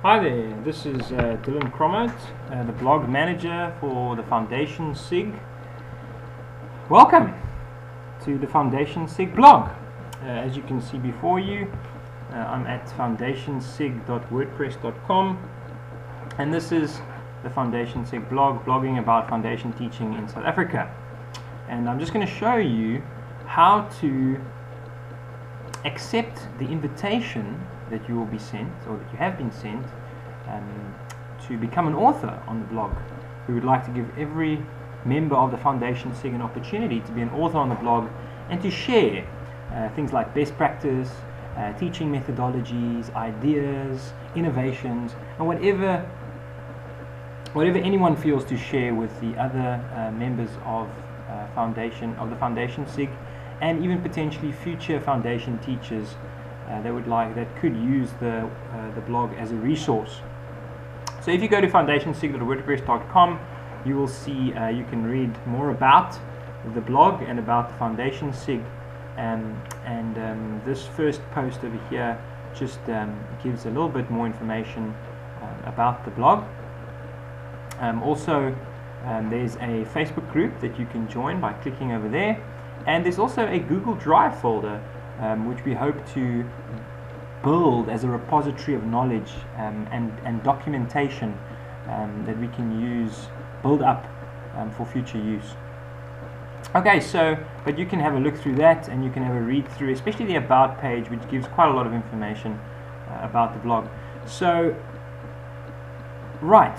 Hi there, this is Dylan Cromot, the blog manager for the Foundation SIG. Welcome to the Foundation SIG blog. As you can see before you, I'm at foundationsig.wordpress.com, and this is the Foundation SIG blog, blogging about foundation teaching in South Africa. And I'm just going to show you how to accept the invitation that you will be sent, or that you have been sent, to become an author on the blog. We would like to give every member of the Foundation SIG an opportunity to be an author on the blog and to share things like best practice, teaching methodologies, ideas, innovations, and whatever anyone feels to share with the other members of the Foundation SIG, and even potentially future foundation teachers that could use the blog as a resource. So if you go to foundationsig.wordpress.com, you will see you can read more about the blog and about the Foundation SIG, and this first post over here just gives a little bit more information about the blog. Also, there's a Facebook group that you can join by clicking over there, and there's also a Google Drive folder which we hope to build as a repository of knowledge and documentation that we can build up for future use. Okay, but you can have a look through that, and you can have a read through, especially the About page, which gives quite a lot of information about the blog. So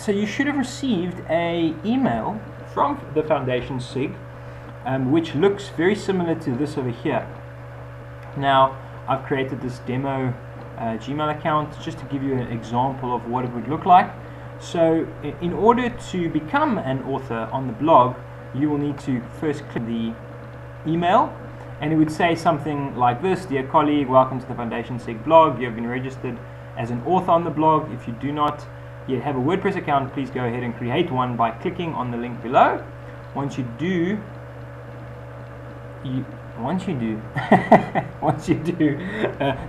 you should have received an email from the Foundation SIG, which looks very similar to this over here. Now, I've created this demo Gmail account just to give you an example of what it would look like. So in order to become an author on the blog, you will need to first click the email, and it would say something like this: Dear colleague, welcome to the Foundation SIG blog. You have been registered as an author on the blog. If you do not yet have a WordPress account, please go ahead and create one by clicking on the link below. Once you do,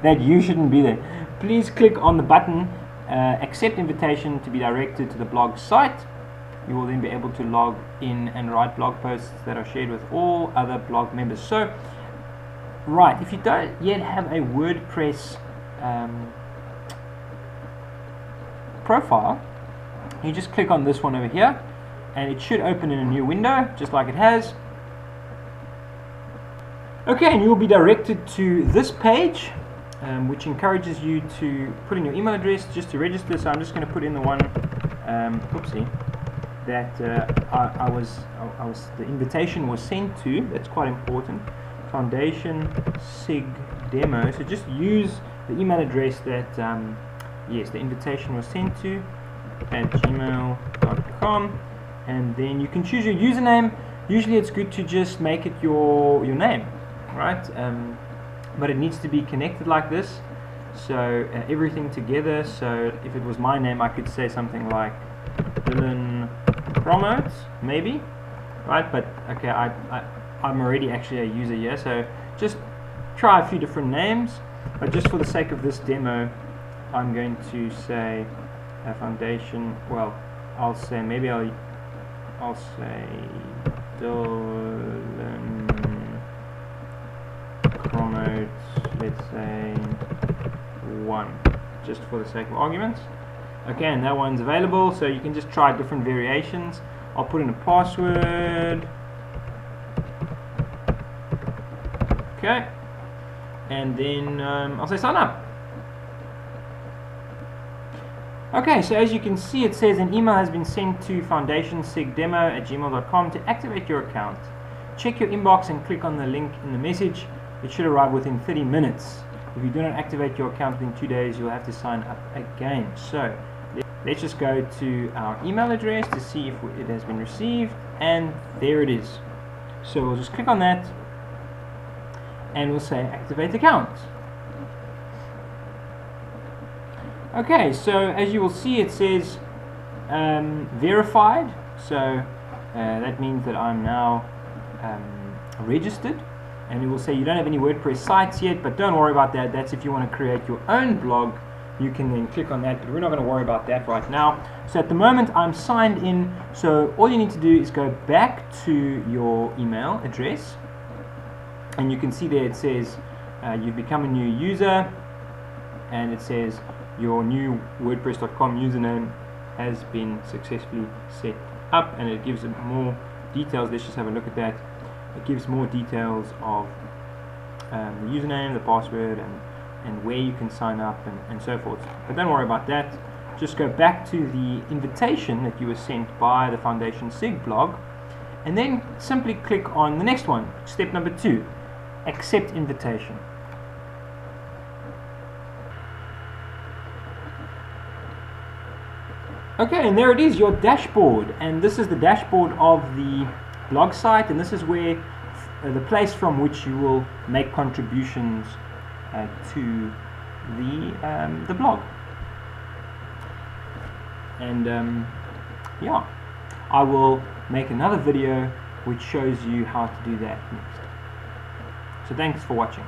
that you shouldn't be there. Please click on the button accept invitation to be directed to the blog site. You will then be able to log in and write blog posts that are shared with all other blog members. So, if you don't yet have a WordPress profile, you just click on this one over here, and it should open in a new window, just like it has. Okay, and you'll be directed to this page, which encourages you to put in your email address just to register. So I'm just going to put in the one, that the invitation was sent to. That's quite important. Foundation SIG demo. So just use the email address that the invitation was sent to at gmail.com, and then you can choose your username. Usually, it's good to just make it your name. Right, but it needs to be connected like this, so everything together. So if it was my name, I could say something like Dylan Cromot, maybe, right? But okay, I'm already actually a user here, so just try a few different names. But just for the sake of this demo, I'm going to say a foundation. Well, I'll say Dylan Cromot, let's say 1, just for the sake of arguments. Okay, and that one's available, so you can just try different variations. I'll put in a password. Okay, and then I'll say sign up. Okay, so as you can see, it says an email has been sent to foundationsigdemo@gmail.com to activate your account. Check your inbox and click on the link in the message. It should arrive within 30 minutes. If you do not activate your account within 2 days, you'll have to sign up again. So let's just go to our email address to see if it has been received, and there it is. So we'll just click on that, and we'll say activate account. Okay, so as you will see, it says verified. So that means that I'm now registered. And it will say you don't have any WordPress sites yet, but don't worry about that. That's if you want to create your own blog you can then click on that, but we're not going to worry about that right now. So at the moment I'm signed in, so all you need to do is go back to your email address, and you can see there it says you've become a new user, and it says your new WordPress.com username has been successfully set up, and it gives it more details. Let's just have a look at that. It gives more details of the username, the password, and where you can sign up and so forth. But don't worry about that. Just go back to the invitation that you were sent by the Foundation SIG blog, and then simply click on the next one, step number 2, accept invitation. Okay, and there it is, your dashboard, and this is the dashboard of the blog site, and this is where the place from which you will make contributions to the blog. And yeah, I will make another video which shows you how to do that next. So thanks for watching.